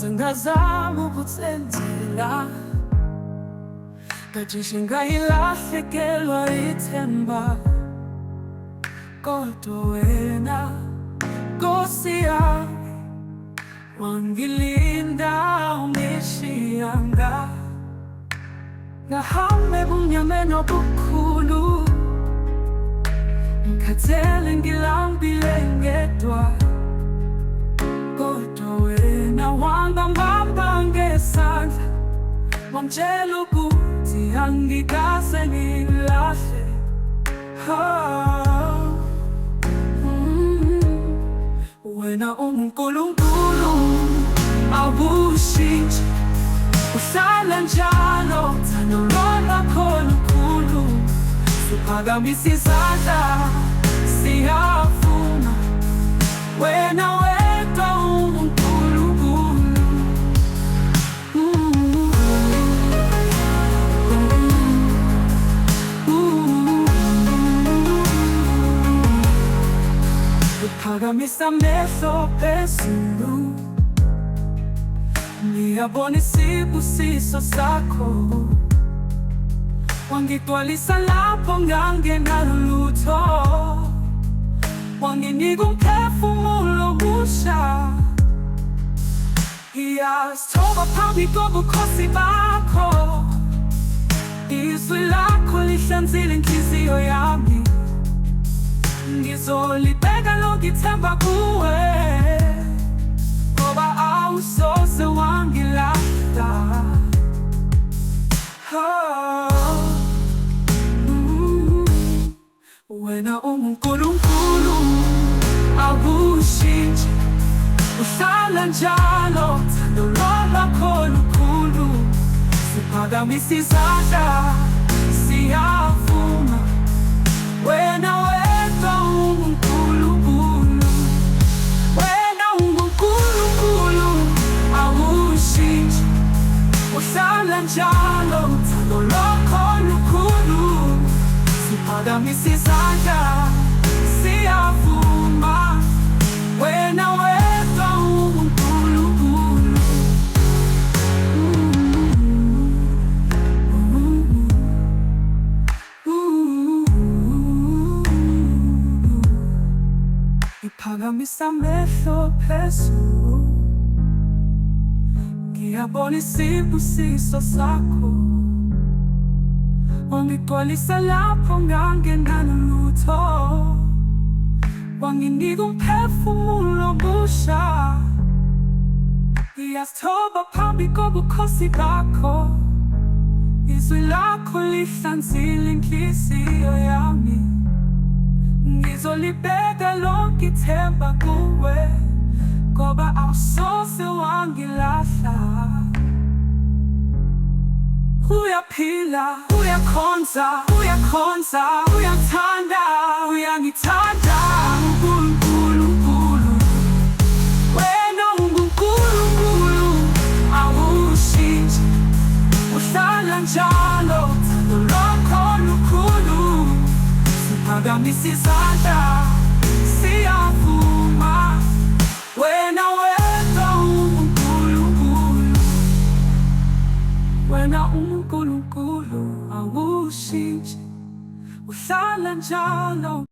ngazama ukutsenzela, ngajishe ngayilahlekelwa ithemba. Kodwa wena Nkosi yami wangilinda, ungishiyanga. Ngahamba ebumnyameni obukhulu, ngikhathele ngilambile ngedwa. Kodwa wena wangibamba ngesandla, wangitshela ukuthi angikaze ngilahle. Wena unguNkulunkulu, awushintshi, uhlala njalo. Uthando lwakho lukhulu, suphakamisa izandla, siyavuma. Wena wedwa unguNkulunkulu. Uphakamisa amehlo phezulu, ngiyabona isibusiso sakho. Wangigcwalisa lapho ngangenalutho, wanginika umphefumulo omusha. Ngiyazithoba phambi kobukhosi bakho, izwi lakho lihlanzile inhliziyo yami. Ngizolibeka lonke ithemba kuwe, ngoba awusoze wangilahla. Wena unguNkulunkulu, awushintshi, uhlala njalo. Uthando lwakho lukhulu, suphakamisa izandla, siyavuma. Wena wedwa unguNkulunkulu. Wena unguNkulunkulu, awushintshi, uhlala njalo. Uthando lwakho lukhulu, suphakamisa izandla, siyavuma. Wena wedwa unguNkulunkulu. Ngiphakamisa amehlo phezulu, ngiyabona isibusiso sakho. Wangigcwalisa lapho ngangenalutho, wanginika umphefumulo omusha. Ngiyazithoba phambi kobukhosi bakho, izwi lakho lihlanzile inhliziyo yami. Ngizolibeka lonke ithemba kuwe, ngoba awusoze wangilahla. Uyaphila, uyakhonza, uyakhonza, uyathanda, uyangithanda. unguNkulunkulu, wena unguNkulunkulu, awushintshi, uhlala njalo. Uthando lwakho lukhulu, suphakamisa izandla, siyavuma. Wena wedwa unguNkulunkulu. Wena unguNkulunkulu, awushintshi, uhlala njalo.